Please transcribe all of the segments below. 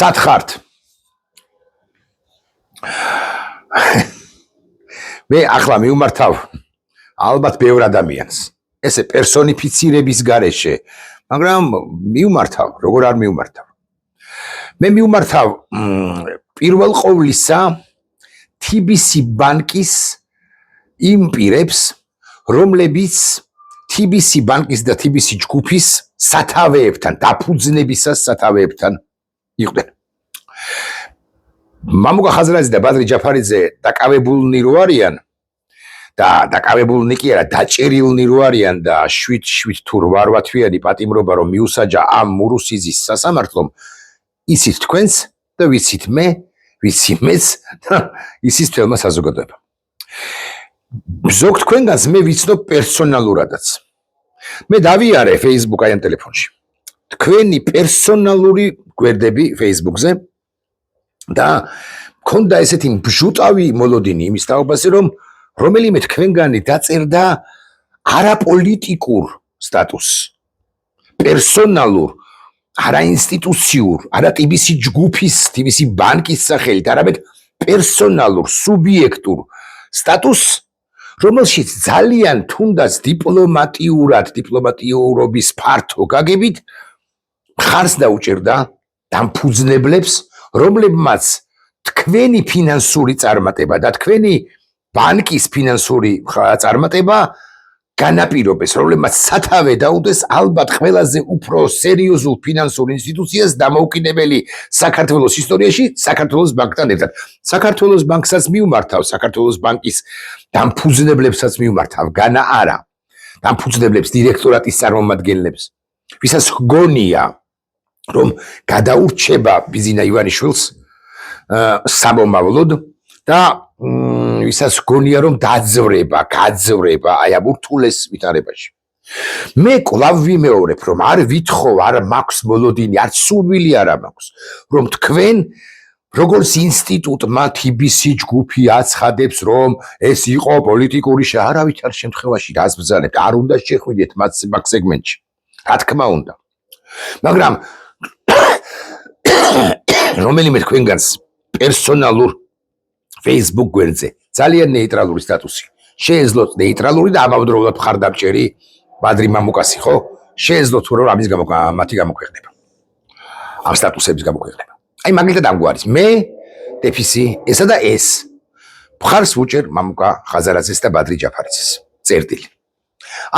სათხართ მე ახლა მივმართავ ალბათ ბევრ ადამიანს ესე პერსონიფიცირების გარეშე მაგრამ მივმართავ როგორ არ მივმართავ მე მივმართავ პირველ ყოვლისა TBC ბანკის იმ პირებს რომლებიც TBC ბანკის და TBC ჯგუფის სათავეებთან დაფუძნებისას სათავეებთან იყვნენ მამუკა ხაზრაძე და ბადრი ჯაფარიძე დაკავებულნი რო არიან და დაკავებულნი კი არა დაჭერილნი რო არიან და შვიდ თუ 8 თვიანი პატიმრობა რომ მიუსაჯა ამ მურუსიზის სასამართლომ ისიც თქვენს და ვიცით მე ვიცი მეც და ისიც თელმა საზოგადოება ზოგ თქვენგანს მე ვიცნობ პერსონალურადაც მე დავიარე Facebook აი ამ ტელეფონში თქვენი პერსონალური გვერდები Facebook-ზე და მქონდა ესეთი ბჟუტავი მოლოდინი იმის თაობაზე რომ რომელიმე თქვენგანი დაწერდა არაპოლიტიკურ სტატუსს პერსონალურ არაინსტიტუციურ არა TBC ჯგუფის TBC ბანკის სახელით არამედ პერსონალურ სუბიექტურ სტატუსს რომელშიც ძალიან თუნდაც დიპლომატიურობის ფართო გაგებით მხარს დაუჭერდა დამფუძნებლებს რომლებმაც თქვენი ფინანსური წარმატება და თქვენი ბანკის ფინანსური წარმატება განაპირობეს რომლებმაც სათავე დაუდეს ალბათ ყველაზე უფრო სერიოზულ ფინანსურ ინსტიტუციას დამოუკიდებელი საქართველოს ისტორიაში საქართველოს ბანკთან ერთად საქართველოს ბანკსაც მივმართავ საქართველოს ბანკის დამფუძნებლებსაც მივმართავ განა არა დამფუძნებლებს დირექტორატის წარმომადგენლებს ვისაც გონია რომ გადაურჩება ბიზინა ივანიშვილს სამომავლოდ და ვისაც გონია რომ გაძვრება აი ამ ურთულეს ვითარებაში მე კვლავ ვიმეორებ რომ არ ვითხოვ არ მაქვს მოლოდინი არ სურვილი არ მაქვს რომ თქვენ როგორც ინსტიტუტმა TBC ჯგუფი აცხადებს რომ ეს იყო პოლიტიკური არავითარ შემთხვევაში რას ბრძანებთ არ უნდა შეხვიდეთ მაგ სეგმენტში რა თქმა უნდა მაგრამ რომელიმე თქვენგანს პერსონალურ Facebook გვერდზე ძალიან ნეიტრალური სტატუსი შეეძლოთ ნეიტრალური და ამავდროულად მხარდამჭერი ბადრი მამუკასი ხო შეეძლოთ რომ ამის მათი გამოქვეყნება ამ სტატუსების გამოქვეყნება აი მაგალითად ამ გვარის მე TBC ესა და ეს მხარს ვუჭერ მამუკა ხაზარაძეს და ბადრი ჯაფარიძეს წერტილი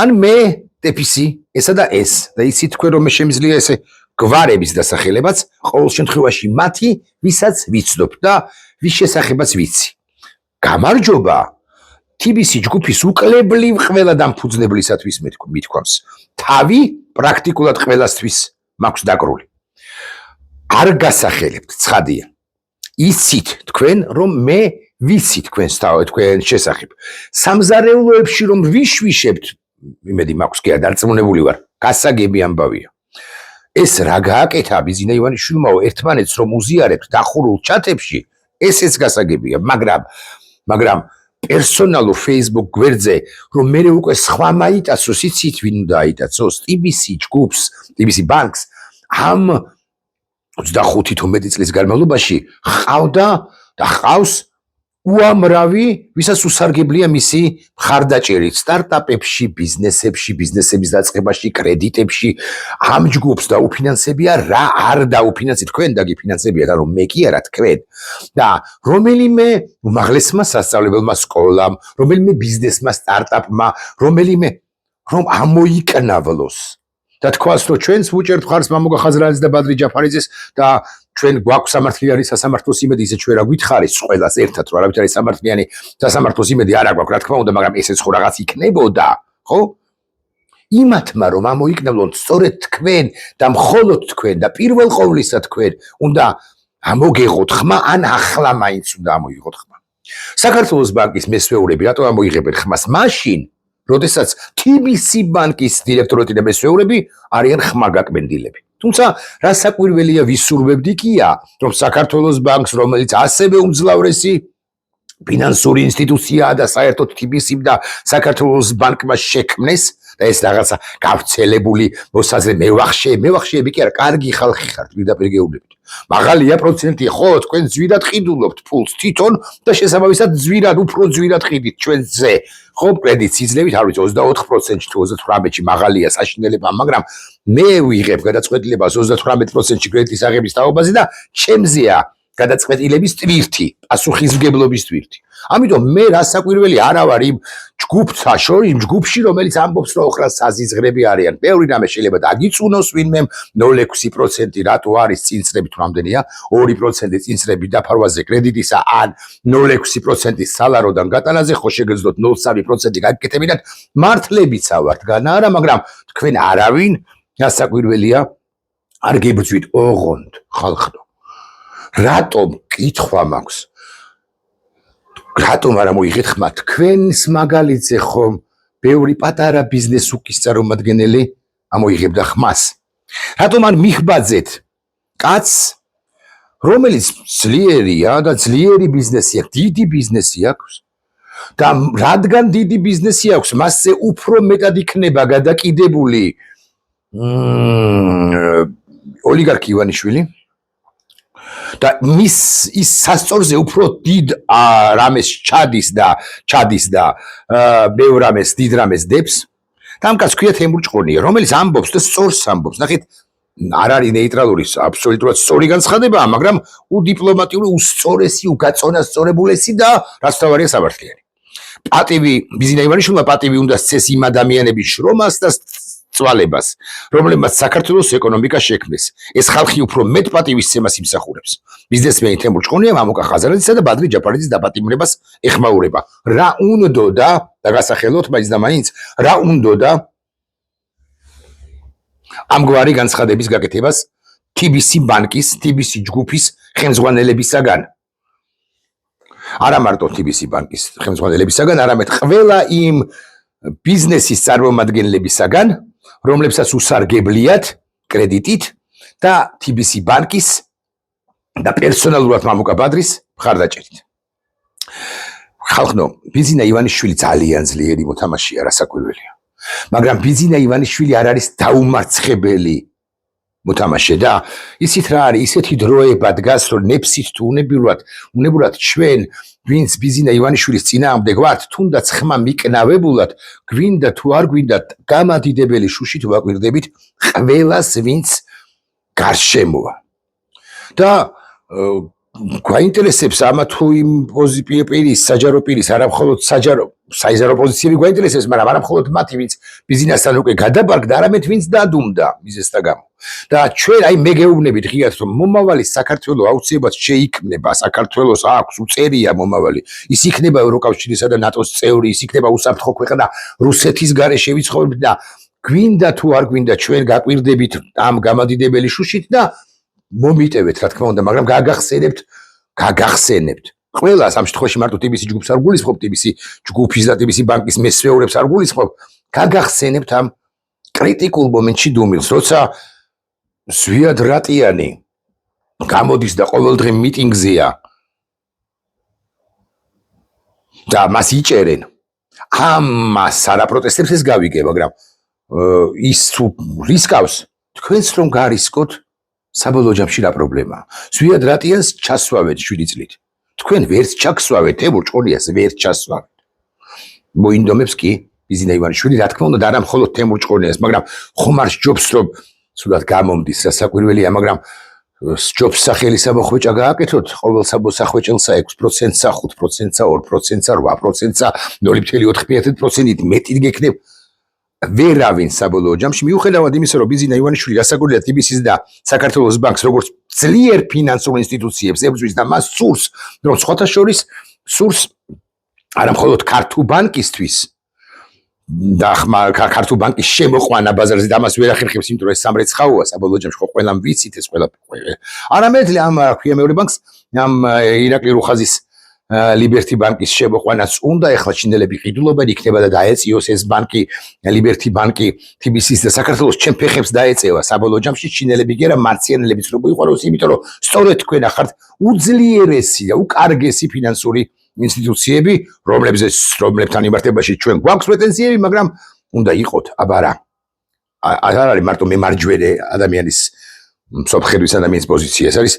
ან მე TBC ესა და ეს და იცით თქვენ რომ შემიძლია ესე გვარების დასახელებაც ყოველ შემთხვევაში მათი ვისაც ვიცნობ და ვის შესახებაც ვიცი გამარჯობა TBC ჯგუფის უკლებლივ ყველა დამფუძნებლისათვის მithქვამს თავი პრაქტიკულად ყველასთვის მაქვს დაკრული არ გასახელებთ ცხადია იცით თქვენ რომ მე ვიცი თქვენ შესახებ სამზარეულოებში რომ ვიშვიშებთ იმედი მაქვს კი დარწმუნებული ვარ გასაგები ამბავია ეს რა გააკეთა ბიზინა ივანიშვილმა ერთმანეთს რომ უზიარებთ დახურულ ჩათებში ესეც გასაგებია მაგრამ პერსონალურ Facebook გვერდზე რომ მე უკვე სხვა მაიტაცოს იცით ვინ უნდა აიტაცოს TBC ჯგუფს TBC ბანკს ამ 25 თუ მეტი წლის განმავლობაში ხავდა და ხავს უამრავი ვისაც usargebliya მისი მხარდაჭერით სტარტაპებში ბიზნესების დაწყებაში კრედიტებში ამ ჯგუფს დაუფინანსებია რა არ დაუფინანსებია თქვენ დაგიფინანსებიათ რომ მე კი არა თქვენ და რომელიმე უმაღლესმა სასწავლებელმა სკოლამ რომელიმე ბიზნესმა სტარტაპმა რომელიმე რომ ამოიკნავლოს და თქვას რომ ჩვენს ვუჭერთ მხარს მამუკა ხაზრაძეს და ბადრი ჯაფარიძეს და ჩვენ გვაქვს სამართლიანი სასამართლოს იმედი ისე ჩვენ რა გითხარით ყველას ერთად რომ არავითარი სამართლიანი სასამართლოს იმედი არ აქვს რა თქმა უნდა მაგრამ ესეც ხო რაღაც იქნებოდა ხო იმათმა რომ ამოიკნებლონ სწორედ თქვენ და მხოლოდ თქვენ და პირველ ყოვლისა თქვენ უნდა ამოგეღოთ ხმა ან ახლა მაინც უნდა ამოიღოთ ხმა საქართველოს ბანკის მესვეურები რატო ამოიღებენ ხმას მაშინ როდესაც TBC ბანკის დირექტორატი და მესვეურები არიან ხმაგაკმენდილები თუმცა რა საკვირველია ვისურვებდი კია რომ საქართველოს ბანკს რომელიც ასევე უმძლავრესი ფინანსური ინსტიტუციაა და საერთოდ TBC და საქართველოს ბანკმა შექმნეს და ეს რაღაცა გავრცელებული მოსაზრე მევახშეები კი არა, კარგი ხალხი ხართ პირდაპირ გეუბნებით. მაღალია პროცენტი, ხო, თქვენ ძვირად ყიდულობთ ფულს თვითონ და შესაბამისად ძვირად, უფრო ძვირად ყიდით ჩვენზე. ხო, კრედიტს იძლევით, არ ვიცი 24%-ში თუ 38%-ში მაღალია საშინელება, მაგრამ მე ვიღებ გადაწყვეტილებას 38%-ში კრედიტის აღების თაობაზე და ჩემზეა გადაწყვეტილების ტვირთი, პასუხისმგებლობის ტვირთი. ამიტომ მე რასაკვირველი არა ვარ იმ ჯგუფთა შორის, ჯგუფში, რომელიც ამბობს, რომ ოხრას საზიზღრები არიან. ბევრი რამე შეიძლება დაგიწუნოს ვინმე 0,6% რატო არის წინწრები თუ რამდენია? 2% წინწრები დაფარვაზე კრედიტისა ან 0,6% სალაროდან გატანაზე, ხო შეგეძლოთ 0,3% გაგიკეთებინათ, მართლებიცა ვართ განა არა, მაგრამ თქვენ არავინ რასაკვირველია არ გებრძვით ოღონდ ხალხო. რატომ კითხვა მაქვს? რატომ არ მოიღეთ ხმა თქვენს მაგალითზე ხომ ბევრი პატარა ბიზნეს უკის წარმომადგენელი ამოიღებდა ხმას? რატომ არ მიხბაძეთ კაცს, რომელიც ძლიერია და ძლიერი ბიზნესი აქვს, დიდი ბიზნესი აქვს და რადგან დიდი ბიზნესი აქვს, მასზე უფრო მეტად იქნება გადაკიდებული ოლიგარქი ივანიშვილი და მის ის სასწორზე უფრო დიდ რამეს ჩადის და ბევრ რამეს დიდ რამეს დებს და ამ კაცს ქვია თემურ ჭყონია, რომელიც ამბობს და სწორს ამბობს. ნახეთ, არ არის ნეიტრალური, აბსოლუტურად სწორი განცხადებაა, მაგრამ უდიპლომატიური, უსწორესი, უგაწონასწორებულესი და რაც თავარია საბართლიანი. პატივი ბიზინა ივანიშვილმა პატივი უნდა სცეს იმ ადამიანების შრომას და წვალებას, რომლებმაც საქართველოს ეკონომიკა შექმნეს. ეს ხალხი უფრო მეტ პატივისცემას იმსახურებს. ბიზნესმენი თემურ ჭყონია მამუკა ხაზარაძისა და ბადრი ჯაფარიძის დაპატიმრებას ეხმაურება. რა უნდოდა და გასახელოთ მაინც და მაინც რა უნდოდა ამგვარი განცხადების გაკეთებას TBC ბანკის, TBC ჯგუფის ხელმძღვანელებისაგან. არა მარტო TBC ბანკის ხელმძღვანელებისაგან, არამედ ყველა იმ ბიზნესის წარმომადგენლებისაგან, რომლებსაც უსარგებლიათ კრედიტით და TBC ბანკის და პერსონალურად მამუკა ბადრის მხარდაჭერით. ხალხო, ბიზინა ივანიშვილი ძალიან ძლიერი მოთამაშეა, რასაკვირველია. მაგრამ ბიზინა ივანიშვილი არ არის დაუმარცხებელი მოთამაშე და ისიც რა არის, ისეთი დროება დგას, რომ ნეფსით თუ უნებურად ჩვენ ვინც ბიზინა ივანიშვილის წინააღმდეგ ვართ, თუნდაც ხმა მიკნავებულად, გვინდა თუ არ გვინდა გამადიდებელი შუშით ვაკვირდებით ყველას, ვინც გარშემოა. და გვაინტერესებს ამა თუ იმ პირის, საჯარო პირის, არა მხოლოდ საიზარო პოზიციები გვაინტერესებს, მაგრამ არა მხოლოდ მათი, ვინც ბიზნესთან უკვე გადაბარგდა, არამედ ვინც დადუმდა მიზეზთა გამო. და ჩვენ აი მე გეუბნებით ღიად, რომ მომავალი საქართველო აუცილებლად შეიქმნება, საქართველოს აქვს უწერია მომავალი. ის იქნება ევროკავშირისა და ნატოს წევრი, ის იქნება უსაფრთხო ქვეყანა რუსეთის გარეშე ვიცხოვრებით და გვინდა თუ არ გვინდა ჩვენ გაკვირდებით ამ გამადიდებელი შუშით და მომიტევეთ, რა თქმა უნდა, მაგრამ გაგახსენებთ. ყველას ამ შემთხვევაში მარტო TBC ჯგუფს არ გულისხმობ, TBC ჯგუფის და TBC ბანკის მესვეურებს არ გულისხმობ, გაგახსენებთ ამ კრიტიკულ მომენტში დუმილს, როცა ზვიად რატიანი გამოდის და ყოველდღე მიტინგზეა და მას იჭერენ. ამას არა პროტესტებს ეს გავიგე, მაგრამ ის თუ რისკავს, თქვენს რომ გარისკოთ, საბოლოო ჯამში რა პრობლემაა? ზვიად რატიანს ჩასვავეთ 7 წლით. თქვენ ვერც ჩაგსვავეთ, თემურ ჭყონიას ვერც ჩასვავეთ. მოინდომებს კი ბიზინა ივანიშვილი, რა თქმა უნდა, და არა მხოლოდ თემურ ჭყონიას, მაგრამ ხომარ სჯობს, რომ სულად გამომდის, რასაკვირველია, მაგრამ სჯობს სახელი სამოხვეჭა გააკეთოთ, ყოველ სამოსახვეჭელსა 6%-ცა, 5%-ცა, 2%-ცა, 8%-ცა, 0,4%-ით მეტი გექნებ. ვერავინ საბოლოო ჯამში, მიუხედავად იმისა, რომ ბიზინა ივანიშვილი გასაგონია TBC-ს და საქართველოს ბანკს როგორც ძლიერ ფინანსურ ინსტიტუციებს ებრძვის და მას სურს, რომ სხვათა შორის სურს არა მხოლოდ ქართულ ბანკისთვის და ქართულ ბანკის შემოყვანა ბაზარზე და ამას ვერ ახერხებს, იმიტომ რომ ეს სამრეცხაოა საბოლოო ჯამში, ხო ყველამ ვიცით ეს ყველაფერი. არამედ ამ ქვია მეორე ბანკს, ამ ირაკლი რუხაზის ლიბერტი ბანკის შემოყვანაც უნდა, ეხლა ჩინელები ყიდულობენ, იქნება და დაეწიოს ეს ბანკი, ლიბერტი ბანკი TBC-ს და საქართველოს ჩემ ფეხებს დაეწევა. საბოლოო ჯამში ჩინელები კი არა, მარციანელებიც რო მოიყვანოს, იმიტომ რომ სწორედ თქვენ ახართ უძლიერესი და უკარგესი ფინანსური ინსტიტუციები, რომლებთან მიმართებაში ჩვენ გვაქვს პრეტენზიები, მაგრამ უნდა იყოთ, აბა რა. არ არის მარტო მემარჯვენე ადამიანის მსოფლმხედვის ადამიანის პოზიცია, ეს არის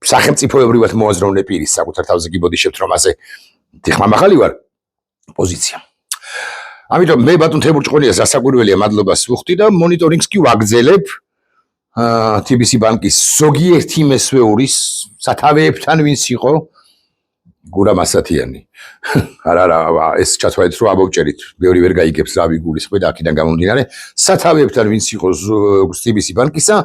სახელმწიფოებრივად მოაზროვნე პირის საკუთარ თავზე გიბოდიშებთ, რომ ასე თიხმამახალი ვარ პოზიცია. ამიტომ მე ბატონ თემურ ჭყონიას ასაკვირველია მადლობას ვუხდი და მონიტორინგს კი ვაგრძელებ TBC ბანკის ზოგიერთი მესვეურის სათავეებთან ვინც იყო გურამ ასათიანი. არა, ეს ჩათვალეთ რომ ამოვჭერით, ბევრი ვერ გაიგებს რა ვიგულისხმე და აქედან გამომდინარე, სათავეებთან ვინც იყო TBC ბანკისა,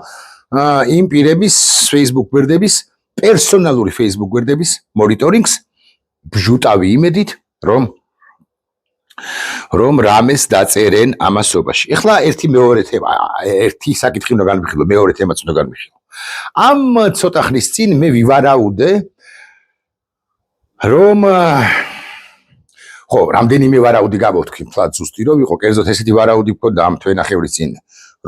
იმ პირების Facebook გვერდების, პერსონალური Facebook გვერდების მონიტორინგს ბჟუტავი იმედით, რომ რამეს დაწერენ ამასობაში. ეხლა ერთი მეორე თემა, ერთი საკითხი უნდა განვიხილო, მეორე თემაც უნდა განვიხილო. ამ ცოტა ხნის წინ მე ვივარაუდე რომ ხო, რამდენიმე ვარაუდი გამოვთქვი, მთლად ზუსტი რომ ვიყო, კერძოდ ესეთი ვარაუდი მქონდა ამ თვენახევრის წინ,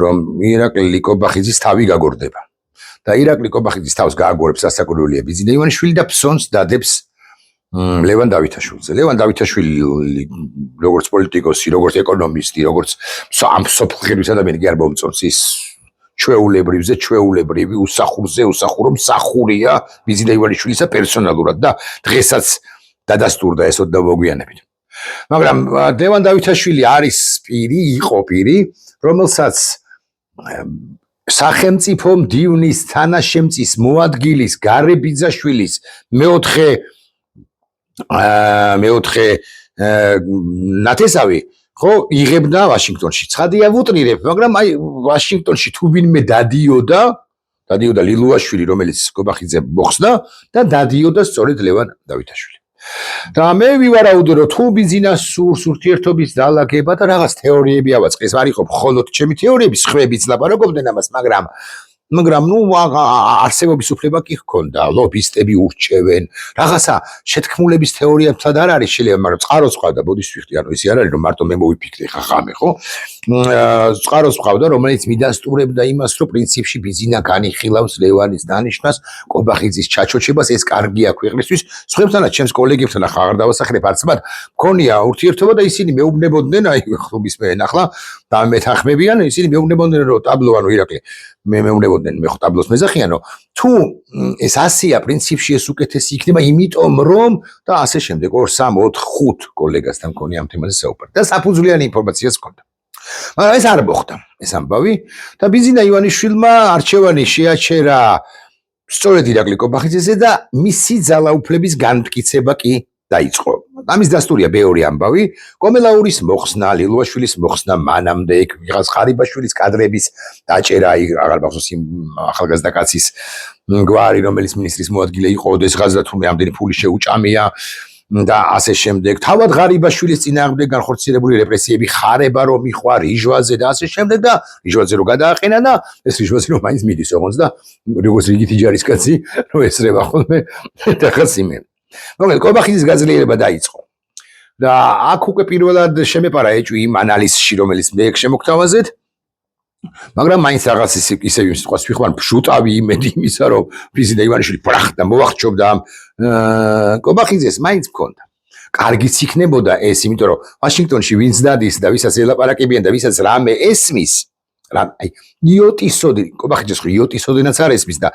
რომ ირაკლი ლიკობახიძის თავი გაგორდება. და ირაკლი კობახიძის თავს გააგორებს ასაკვირველია ბიზნე ივანიშვილი და ფსონს დადებს ლევან დავითაშვილზე. ლევან დავითაშვილი როგორც პოლიტიკოსი, როგორც ეკონომისტი, როგორც ამ სოფლმხედვის ადამიანი კი არ მომწონს ის ჩვეულებრივზე, ჩვეულებრივი უსახურზე, უსახურო მსახურია ბიზნე ივანიშვილისა პერსონალურად და დღესაც დადასტურდა ეს ოდნავ მოგვიანებით. მაგრამ ლევან დავითაშვილი არის პირი, იყო პირი, რომელსაც სახელმწიფო მდივნის თანაშემწის მოადგილის გარებიძაშვილის მეოთხე ნათესავი ხო იღებდა ვაშინგტონში. ცხადია ვუტრირებ, მაგრამ აი ვაშინგტონში თუ ვინმე დადიოდა ლილუაშვილი, რომელიც კობახიძე მოხსნა და დადიოდა სწორედ ლევან დავითაშვილი. და მე ვივარაუდე რომ თუ ბიზნეს სურს ურთიერთობის დაალაგება და რაღაც თეორიები ავაწყეს, არ იყო მხოლოდ ჩემი თეორიები, სხვაებიც ლაპარაკობდნენ ამას, მაგრამ ნუ არსებობის უფლება კი ჰქონდა, ლობისტები ურჩევენ, რაღაცა შეთქმულების თეორიებთან არ არის შეიძლება, მაგრამ წყაროს ყავდა, ბოდიშ ვიხდი, ანუ ისე არ არის რომ მარტო მე მოვიფიქრე ხახამე, ხო? წყაროს ყავდა, რომელიც მიდასტურებდა იმას, რომ პრინციპში ბიზნა განიხილავს ლევანის დანიშვნას, კობახიძის ჩაჩოჩებას, ეს კარგია ქვეყნისთვის, სხვებთანაც ჩემს კოლეგებთან ახლა აღარ დავასახელებ, არც მათ მქონია ურთიერთობა და ისინი მეუბნებოდნენ, აი ხუბის მე ნახლა და მეთანხმებიან, ისინი მეუბნებოდნენ რომ ტაბლო ანუ ირაკლი მე მეუბნებოდნენ, მე ხო ტაბლოს მეძახიანო, თუ ეს 100-ია პრინციპში ეს უკეთესი იქნება, იმიტომ რომ და ასე შემდეგ 2, 3, 4, 5 კოლეგასთან მქონია ამ თემაზე საუბარი და საფუძვლიანი ინფორმაციაც ჰქონდა. მაგრამ ეს არ მოხდა, ეს ამბავი და ბიზნა ივანიშვილმა არჩევანი შეაჩერა სწორედ ირაკლი კობახიძეზე და მისი ძალაუფლების განმტკიცება კი დაიწყო. ამის დასტურია ბევრი ამბავი, კომელაურის მოხსნა, ლილუაშვილის მოხსნა, მანამდე იქ ვიღაც ხარიბაშვილის კადრების დაჭერა, აღარ მახსოვს იმ ახალგაზრდა კაცის გვარი, რომელიც მინისტრის მოადგილე იყო, ოდესღაც და თუმე ამდენი ფული შეუჭამია და ასე შემდეგ. თავად ღარიბაშვილის წინააღმდეგ განხორციელებული რეპრესიები ხარება რომ მიხვა რიჟვაზე და ასე შემდეგ და რიჟვაზე რო გადააყენა და ეს რიჟვაზე რომ მაინც მიდის ოღონდ და როგორც რიგითი ჯარისკაცი რო ესრება ხოლმე დახაც იმენ. მაგრამ კობახიძის გაძლიერება დაიწყო. და აქ უკვე პირველად შემეპარა ეჭვი იმ ანალიზში, რომელიც მე შემოგთავაზეთ. მაგრამ მაინც რაღაც ისევ იმ სიტყვას ვიხვარ, ბჟუტავი იმედი იმისა, რომ ბიზნა ივანიშვილი ბრახტა მოახჭობდა ამ კობახიძეს, მაინც მქონდა. კარგიც იქნებოდა ეს, იმიტომ რომ ვაშინგტონში ვინც დადის და ვისაც ელაპარაკებიან და ვისაც რამე ესმის, აი იოტისოდი, კობახიძეს ხო იოტისოდენაც არ ესმის და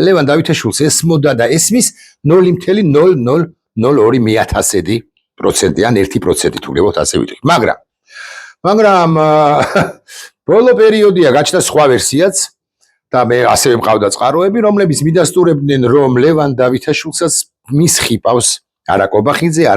ლევან დავითაშვილს ესმოდა და ესმის 0.0002% ან 1% თუ გებოთ ასე ვიტყვი. მაგრამ ბოლო პერიოდია გაჩნდა სხვა ვერსიაც და მე ასევე მყავდა წყაროები, რომლებიც მიდასტურებდნენ, რომ ლევან დავითაშვილსაც მისხიპავს არა კობახიძე,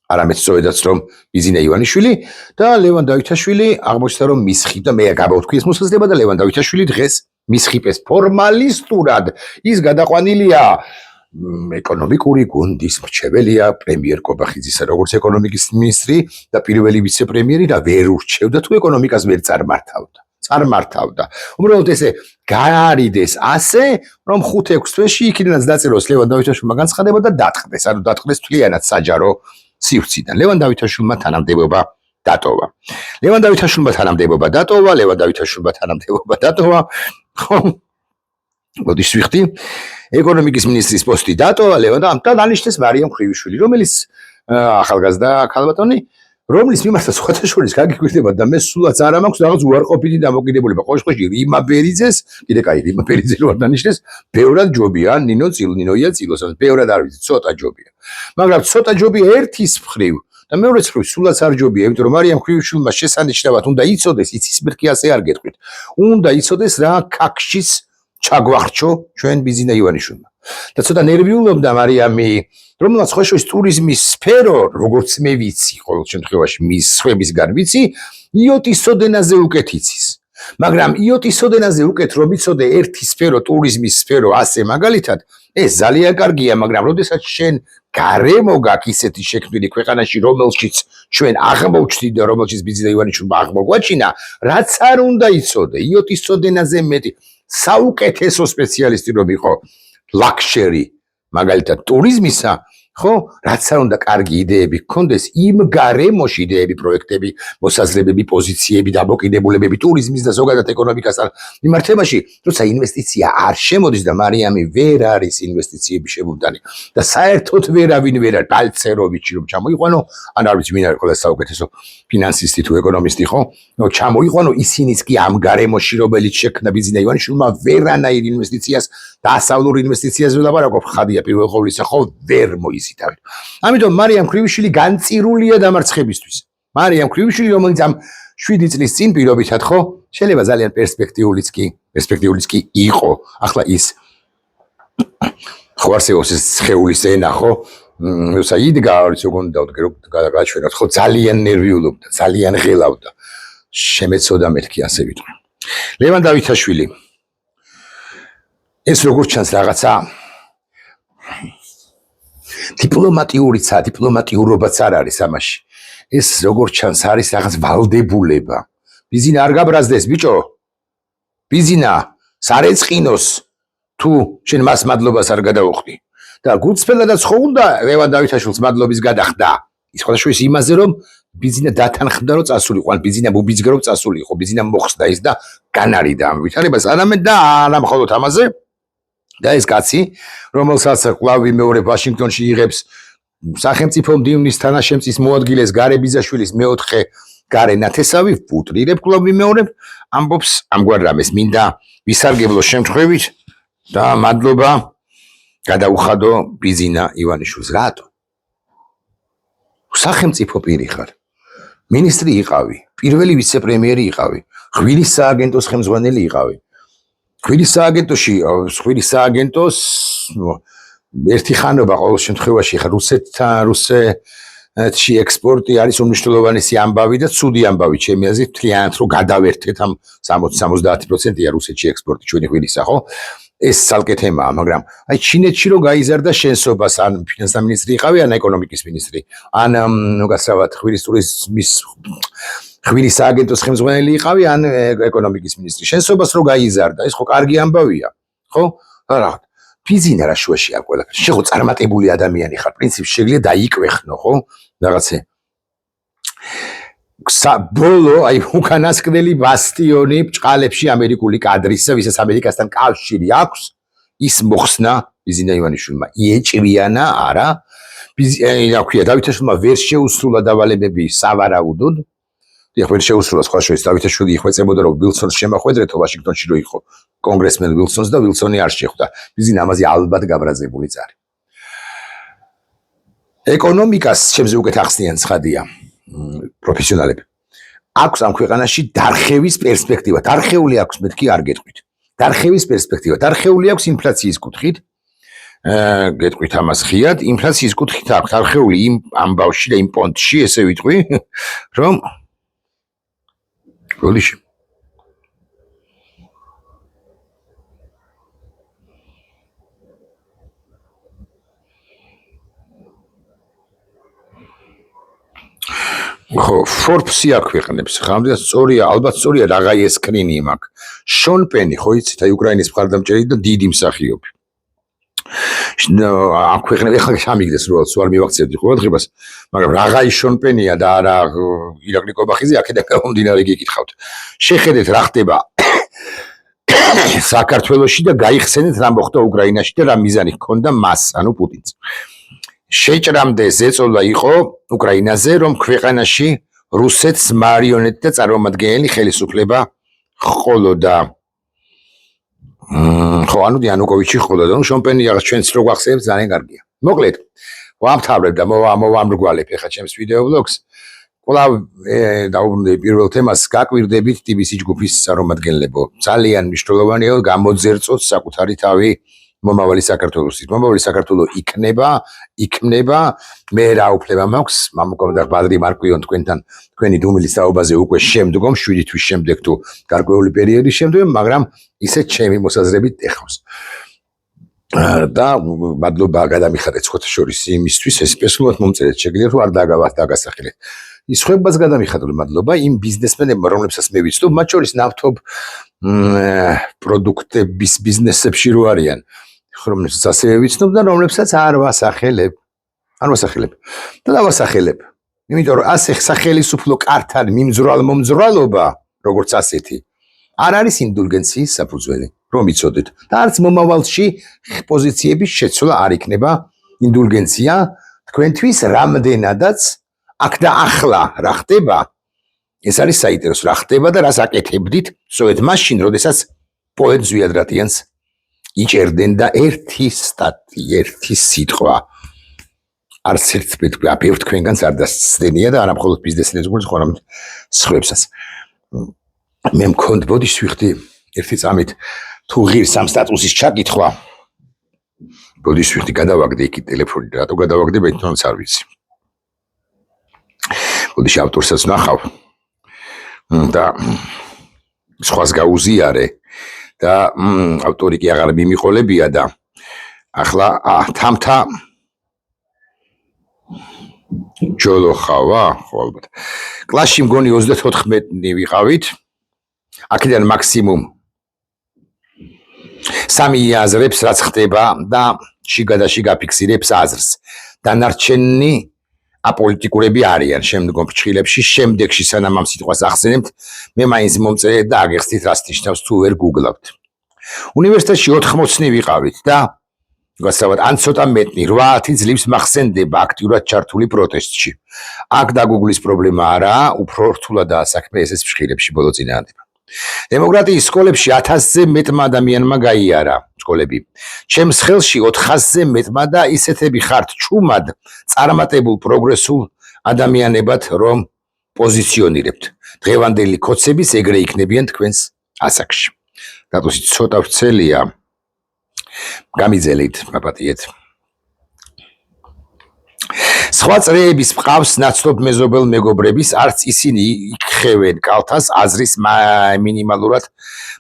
არამედ სწორედაც რომ ბიზნა ივანიშვილი და ლევან დავითაშვილი აღმოჩნდა რომ მისხიდა, მე გამოვთქვი ეს მოსაზრება და ლევან დავითაშვილი დღეს მისხიპეს ფორმალისტურად. ის გადაყვანილია ეკონომიკური გუნდის მრჩეველია პრემიერ კობახიძისა, როგორც ეკონომიკის მინისტრი და პირველი ვიცე-პრემიერი და ვერ ურჩევდა თუ ეკონომიკას ვერ წარმართავდა. უბრალოდ ესე გაარიდეს ასე, რომ 5-6 თვეში იქიდანაც დაწეროს ლევან დავითაშვილმა განცხადება და დატყდეს, ანუ დატყდეს თლიანად საჯარო სივრციდან. ლევან დავითაშვილმა თანამდებობა დატოვა. ლევან დავითაშვილმა თანამდებობა დატოვა. მოდიშ ვიხდი, ეკონომიკის მინისტრის პოსტი დატოვა ლევან და ამიტომ დანიშნეს მარიამ ხრივიშვილი, რომელიც ახალგაზრდა ქალბატონი, რომლის მიმართაც ხოთაშორის გაგიკვირდება და მე სულაც არ მაქვს რაღაც უარყოფითი დამოკიდებულება. ყოველ შემთხვევაში რიმა ბერიძეს, კიდე კაი რიმა ბერიძე რო არ დანიშნეს, ბევრად ჯობია, ნინოია წილოსაც, ბევრად არ ვიცი, ცოტა ჯობია. მაგრამ ცოტა ჯობია ერთის მხრივ და მეორე მხრივ სულაც არ ჯობია, იმიტომ რომ მარიამ ქვრივიშვილმა შესანიშნავად უნდა იცოდეს, იცის მერქი ასე არ გეტყვით. უნდა იცოდეს რა ქაქშის ჩაგვახჩო ჩვენ ბიზინა ივანიშვილმა. და ცოტა ნერვიულობდა მარიამი, რომელსაც ხოშოს ტურიზმის სფერო, როგორც მე ვიცი, ყოველ შემთხვევაში მის სხვებისგან ვიცი, იოტისოდენაზე უკეთ იცის. მაგრამ იოტისოდენაზე უკეთ რომ იცოდე ერთი სფერო, ტურიზმის სფერო, ასე მაგალითად, ეს ძალიან კარგია, მაგრამ როდესაც შენ გარემო გაქვს ისეთი შექმნილი ქვეყანაში, რომელშიც ჩვენ აღმოვჩნდით და რომელშიც ბიზინა ივანიშვილმა აღმოგვაჩინა, რაც არ უნდა იცოდე, იოტისოდენაზე მეტი საუკეთესო სპეციალისტი რომ იყო ლაქშერი მაგალითად ტურიზმისა, ხო, რაც არ უნდა კარგი იდეები გქონდეს, იმ გარემოში იდეები, პროექტები, მოსაზრებები, პოზიციები, დამოკიდებულებები ტურიზმის და ზოგადად ეკონომიკასთან მიმართებაში, როცა ინვესტიცია არ შემოდის და მარიამი ვერ არის ინვესტიციების შემოვდანი და საერთოდ ვერავინ ვერ არის პალცეროვიჩი რომ ჩამოიყვანო, ან არ ვიცი ვინ არის ყველა საუკეთესო ფინანსისტი თუ ეკონომისტი, ხო? ჩამოიყვანო ისინიც კი ამ გარემოში რომელიც შექმნა ბიზინა ივანიშვილმა ვერანაირ ინვესტიციას დასავლურ ინვესტიციას ველაპარაკობ, ხადია პირველ ყოვლისა, ხო, ვერ მოიზიდავენ. ამიტომ მარიამ ქვრივიშვილი განწირულია დამარცხებისთვის. მარიამ ქვრივიშვილი, რომელიც ამ 7 წლის წინ პირობითად, ხო, შეიძლება ძალიან პერსპექტიულიც კი იყო. ახლა ის ხო არსებობს ეს სხეულის ენა, ხო? როცა იდგა, არის როგორ გადაგაჩვენოთ, ხო, ძალიან ნერვიულობდა, ძალიან ღელავდა. შემეცოდა მეთქი ასე ვიტყვი. ლევან დავითაშვილი ეს როგორც ჩანს რაღაცა დიპლომატიურობაც არ არის ამაში. ეს როგორც ჩანს არის რაღაც ვალდებულება. ბიზინა არ გაბრაზდეს, ბიჭო. ბიზინა სარეწყინოს თუ შენ მას მადლობას არ გადაუხდი. და გულწრფელადაც ხო უნდა ლევან დავითაშვილს მადლობის გადახდა. ის ხოდაშუის იმაზე რომ ბიზინა დათანხმდა რომ წასულიყო, ან ბიზინა მობიძგა რომ წასულიყო, ბიზინა მოხსდა ის და განარიდა ამ ვითარებას, არამედ და არა მხოლოდ ამაზე. და ეს კაცი, რომელსაც კლავი მეორე ვაშინგტონში იღებს სახელმწიფო მდივნის თანაშემწის მოადგილეს გარე ბიზაშვილის მეოთხე გარე ნათესავი, პუტრირებ კლავი მეორე, ამბობს ამგვარ რამეს, მინდა ვისარგებლო შემთხვევით და მადლობა გადაუხადო ბიზინა ივანიშვილს. რატო? სახელმწიფო პირი ხარ. მინისტრი იყავი, პირველი ვიცე-პრემიერი იყავი, ხვილის სააგენტოს ხელმძღვანელი იყავი. ხვილის სააგენტოს ერთი ხანობა ყოველ შემთხვევაში ხა რუსეთში ექსპორტი არის უმნიშვნელოვანესი ამბავი და ცუდი ამბავი ჩემი აზრით მთლიანად რომ გადავერთეთ ამ 60-70%-ია რუსეთში ექსპორტი ჩვენი ხვილისა, ხო? ეს ცალკე თემაა, მაგრამ აი ჩინეთში რო გაიზარდა შენსობას, ან ფინანსთა მინისტრი იყავი, ან ეკონომიკის მინისტრი, ან გასავათ ხვილის ტურიზმის ხვილის სააგენტოს ხელმძღვანელი იყავი, ან ეკონომიკის მინისტრი. შენსობას რო გაიზარდა, ეს ხო კარგი ამბავია, ხო? რა ბიზინა რა შუაში არ ყველა. შენ ხო წარმატებული ადამიანი ხარ, პრინციპში შეგიძლია დაიკვეხნო, ხო? რაღაცე ბოლო, აი უკანასკნელი ბასტიონი ბჭყალებში ამერიკული კადრისა, ვისაც ამერიკასთან კავშირი აქვს, ის მოხსნა ბიზინა ივანიშვილმა. იეჭვიანა არა. რა ქვია, დავითაშვილმა ვერ შეუსრულა დავალებები სავარაუდოდ. ეხლა ვერ შეუსრულა სხვა შორის დავითაშვილი იხვეწებოდა რომ ვილსონს შემახვედრეთო ვაშინგტონში რო იყო კონგრესმენ ვილსონს და ვილსონი არ შეხვდა. ბიზინა ამაზე ალბათ გაბრაზებული წარი. ეკონომიკას შემზე უკეთ ახსნიან ცხადია პროფესიონალები. აქვს ამ ქვეყანაში დარხევის პერსპექტივა. დარხეული აქვს, მეთქი არ გეტყვით. დარხევის პერსპექტივა. დარხეული აქვს ინფლაციის კუთხით. გეტყვით ამას ხიად, ინფლაციის კუთხით აქვს დარხეული იმ ამბავში და იმ პონტში, ესე ვიტყვი, რომ გოლიში ხო, Forbes-ი აქვეყნებს, ხამდე სწორია, ალბათ სწორია, რაღაი ესკრინი მაქვს. შონ პენი, ხო იცით, აი უკრაინის მხარდამჭერი და დიდი მსახიობი. აქვეყნებს, ეხლა ჩამიგდეს როაც არ მივაქცევდი ყოველდღებას, მაგრამ რაღაცა შონ პენია და არა ირაკლი კობახიძე, აქედან გამომდინარე გიკითხავთ. შეხედეთ რა ხდება საქართველოში და გაიხსენეთ რა მოხდა უკრაინაში და რა მიზანი ჰქონდა მას, ანუ პუტინს. შეჭრამდე ზეწოლა იყო უკრაინაზე, რომ ქვეყანაში რუსეთს მარიონეტი და წარმომადგენელი ხელისუფლება ჰყოლოდა. ხო, ანუ იანუკოვიჩი ჰყოლოდა, ну შომპენი რაღაც ჩვენც რო გვახსენებს ძალიან კარგია. მოკლედ, ვამთავრებ და მოვამრგვალებ ახლა ჩემს ვიდეო ბლოგს. კვლავ დაუბრუნდები პირველ თემას, გაკვირდებით TBC ჯგუფის წარმომადგენლებო. ძალიან მნიშვნელოვანია გამოძერწოთ საკუთარი თავი მომავალი საქართველოსის. მომავალი საქართველო იქნება, მე რა უფლება მაქვს, მამუკა ბადრი მარკვიონ თქვენი დუმილის საუბაზე უკვე შემდგომ 7 თვის შემდეგ თუ გარკვეული პერიოდის შემდეგ, მაგრამ ისე ჩემი მოსაზრებით ეხავს. და მადლობა გადამიხადეთ სხვათა შორის იმისთვის, ეს სპეციალურად მომწერეთ შეგიძლიათ რომ არ დაგასახელეთ. ის ხებაც გადამიხადოთ მადლობა იმ ბიზნესმენებმა, რომლებსაც მე ვიცნობ, მათ შორის ნავთობ პროდუქტების ბიზნესებში რო არიან, რომლებსაც ასევე ვიცნობ და რომლებსაც არ ვასახელებ. და დავასახელებ. იმიტომ რომ ასე სახელისუფლო კართან მიმძვრალ-მომძვრალობა, როგორც ასეთი, არ არის ინდულგენციის საფუძველი, რომ იცოდეთ. და არც მომავალში პოზიციების შეცვლა არ იქნება ინდულგენცია თქვენთვის რამდენადაც აქ და ახლა რა ხდება, ეს არის საინტერესო რა ხდება და რას აკეთებდით, სწორედ მაშინ, როდესაც პოეტ ზვიადრატიანს იჭერდნენ და ერთი სიტყვა არც ერთ ბევრ თქვენგანს არ დასცდენია და არა მხოლოდ ბიზნესმენებს, მაგრამ სხვებსაც. მე მქონდა ბოდიშ ვიხდი ერთი წამით თუ ღირს ამ სტატუსის ჩაკითხვა. ბოდიშ ვიხდი გადავაგდე იქ ტელეფონი, რატო გადავაგდე მე თვითონაც არ ვიცი. ბოდიშ ავტორსაც ნახავ და სხვას გაუზიარე და ავტორი კი აღარ მიმიყოლებია და ახლა თამთა ჯოლოხავა, ხო ალბათ. კლასში მგონი 34 ვიყავით. აქედან მაქსიმუმ 3 აზრებს რაც ხდება და შიგადაში გაფიქსირებს აზრს. დანარჩენი აპოლიტიკურები არიან შემდგომ ფრჩხილებში, შემდეგში სანამ ამ სიტყვას ახსენებთ, მე მაინც მომწერეთ და აგეხსნით რას ნიშნავს თუ ვერ გუგლავთ. უნივერსიტეტში 80 ვიყავით და გასავად ან ცოტა მეტნი 8-10 ძლივს მახსენდება აქტიურად ჩართული პროტესტში. აქ დაგუგლის პრობლემა არაა, უფრო რთულადაა საქმე ესეც ფრჩხილებში ბოლო წინააღმდება. დემოკრატიის სკოლებში 1000-ზე მეტმა ადამიანმა გაიარა სკოლები. ჩემს ხელში 400-ზე მეტმა და ისეთები ხართ ჩუმად წარმატებულ პროგრესულ ადამიანებად რომ პოზიციონირებთ. დღევანდელი კოცების ეგრე იქნებიან თქვენს ასაკში. დატოსი ცოტა ვრცელია. გამიძელით, მაპატიეთ. სხვა წრეების მყავს ნაცნობ მეზობელ მეგობრების, არც ისინი იქხევენ კალთას აზრის მინიმალურად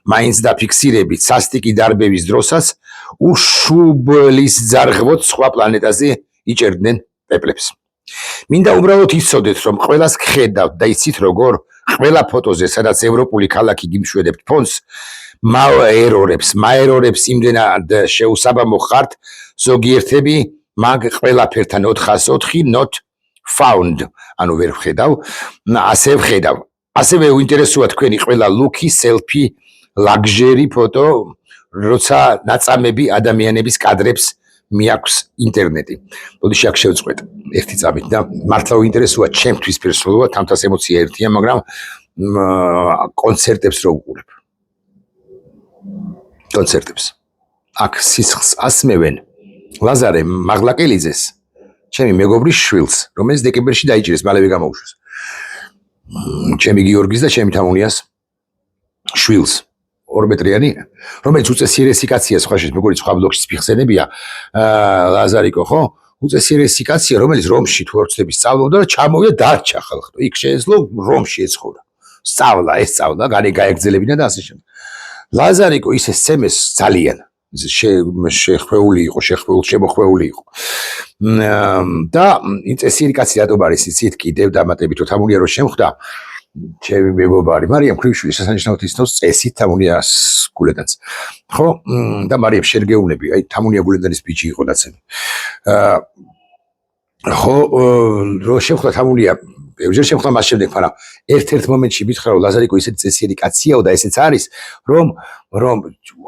მაინც დაფიქსირებით სასტიკი დარბევის დროსაც უშუბლის ძარღვოთ სხვა პლანეტაზე იჭერდნენ პეპლებს. მინდა უბრალოდ იცოდეთ, რომ ყველას გხედავთ და იცით როგორ ყველა ფოტოზე, სადაც ევროპული ქალაქი გიმშვედებთ ფონს, მაერორებს იმდენად შეუსაბამო ხართ, ზოგიერთები მაგ ყველაფერთან 404 not found, ანუ ვერ ვხედავ, ასე ვხედავ. ასევე უინტერესოა თქვენი ყველა ლუკი, სელფი, ლაგჟერი ფოტო, როცა ნაწამები ადამიანების კადრებს მიაქვს ინტერნეტი. ბოდიში აქ შევწყვეტ ერთი წამით და მართლა უინტერესოა ჩემთვის პერსონალურად, თამთას ემოცია ერთია, მაგრამ კონცერტებს რო ვუყურებ. კონცერტებს. აქ სისხლს ასმევენ ლაზარე მაღლაკელიძეს, ჩემი მეგობრის შვილს, რომელიც დეკემბერში დაიჭირეს, მალევე გამოუშვეს. ჩემი გიორგის და ჩემი თამუნიას შვილს, 2 მეტრიანი, რომელიც უწესიერესი კაცია, სხვა შეიძლება მეგობრიც სხვა ბლოგში ფიხსენებია, ლაზარიკო, ხო? უწესიერესი კაცია, რომელიც რომში თუ ორცდების სწავლობდა და ჩამოვიდა დარჩა ხალხო. იქ შეეძლო რომში ეცხოვრა. სწავლა, გაეგზელებინა და ასე შემდეგ. ლაზარიკო ისე სცემეს ძალიან შეხვეული იყო. და წესიერი კაცი რატომ არის იცით კიდევ დამატებით თამუნია რო შემხვდა ჩემი მეგობარი მარიამ ქრიშვილი შესანიშნავად იცნობს წესით თამუნიას გულედანს. ხო და მარიამ შერგეუნები, აი თამუნია გულედანის ბიჭი იყო ნაცემი. ხო რო შემხვდა თამუნია ბევრჯერ შემხვდა მას შემდეგ, მაგრამ ერთ-ერთ მომენტში მითხრა რომ ლაზარიკო ისეთი წესიერი კაციაო და ესეც არის რომ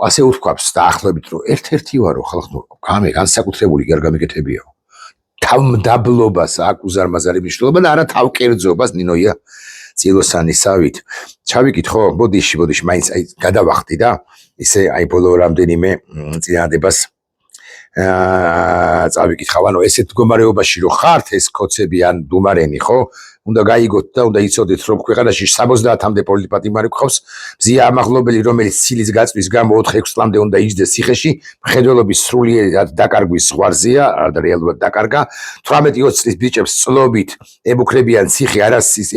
ასე უთქვამს დაახლოებით რომ ერთ-ერთი ვარო ხალხო განსაკუთრებული კი არ გამიგეთებიაო. თავმდაბლობას აქვს უზარმაზარი მნიშვნელობა და არა თავკერძობას ნინოია წილოსანისავით. ჩავიკით ხო? ბოდიში, მაინც აი გადავახტი და ისე აი ბოლო რამდენიმე წინადებას წავიკითხავ, ანუ ესეთ მდგომარეობაში რო ხართ, ეს კოცები ან დუმარენი, ხო? უნდა გაიგოთ და უნდა იცოდეთ, რომ ქვეყანაში 70-მდე პოლიტპატიმარი გვყავს, მზია ამაღლობელი, რომელიც ცილის გაწვის გამო 4-6 წლამდე უნდა იჯდეს ციხეში, მხედველობის სრულიად დაკარგვის ზღვარზეა, რეალურად დაკარგა. 18-20 წლის ბიჭებს წლობით ემუქრებიან ციხე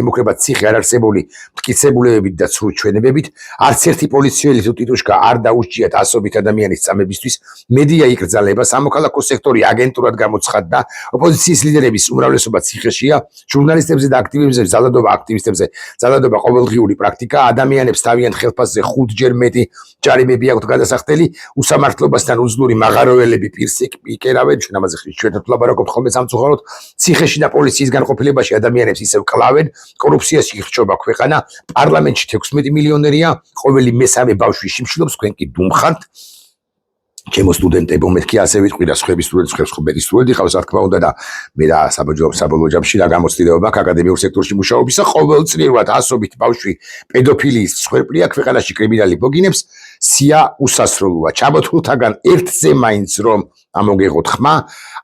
ემუქრებათ ციხე არ არსებული მტკიცებულებებით და ცრუ ჩვენებებით. არც ერთი პოლიციელი თუ ტიტუშკა არ დაუსჯიათ ასობით ადამიანის წამებისთვის. მედია იკრძალება, სამოქალაქო სექტორი აგენტურად გამოცხადდა, ოპოზიციის ლიდერების უმრავლესობა ციხეშია, ჟურნალისტებზე და აქტივისტებზე ძალადობა ყოველდღიური პრაქტიკა, ადამიანებს თავიანთ ხელფასზე 5-ჯერ მეტი ჯარიმები აქვთ გადასახდელი, უსამართლობასთან უძლური მაღაროელები პირს იკერავენ, ჩვენ ამაზე ხშირად ვლაპარაკობთ ხოლმე სამწუხაროდ, ციხეში და პოლიციის განყოფილებაში ადამიანებს ისევ კლავენ, კორუფციაში ხრჩობა ქვეყანა, პარლამენტში 16 მილიონერია, ყოველი მესამე ბავშვი შიმშილობს, თქვენ კი დუმხართ. ჩემო სტუდენტებო, მეთქი ასე ვიტყვი და სხვების სტუდენტებს ხუბეთის სტუდენტი ყავს, რა თქმა უნდა და მე რა საბოლოო ჯამში რა გამოცდილება მაქვს აკადემიურ სექტორში მუშაობისა, ყოველწლიურად ასობით ბავშვი პედოფილიის მსხვერპლია, ქვეყანაში კრიმინალი ბოგინებს, სია უსასრულოა. ჩამოთვლთაგან ერთზე მაინც რომ ამოგეღოთ ხმა,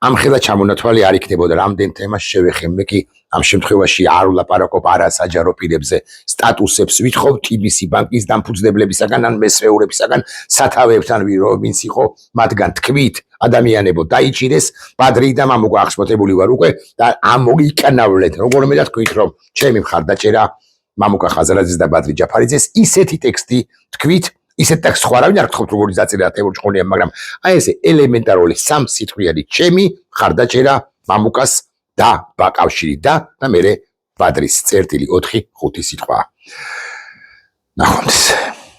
ამ ხელა ჩამონათვალი არ იქნებოდა. რამდენ თემას შევეხებ, მე კი ამ შემთხვევაში არ ვლაპარაკობ არასაჯარო პირებზე, სტატუსებს ვითხოვ TBC ბანკის დამფუძნებლებისაგან ან მესვეურებისაგან, სათავეებთან ვინც იყო მათგან თქვით, ადამიანებო დაიჭირეს, ბადრი და მამუკა აღშფოთებული ვარ უკვე და ამოიკნავლეთ. როგორმე და თქვით რომ ჩემი მხარდაჭერა მამუკა ხაზარაძეს და ბადრი ჯაფარიძეს ისეთი ტექსტი თქვით, ისეთ ტექსტს ხო არავინ არ გთხოვთ როგორი დაწერა თემურ ჭყონია, მაგრამ აი ესე ელემენტარული სამსიტყვიანი ჩემი მხარდაჭერა მამუკას და ბაკავშირი და მე ბადრის წერტილი 4-5 სიტყვა. ნახვამდის.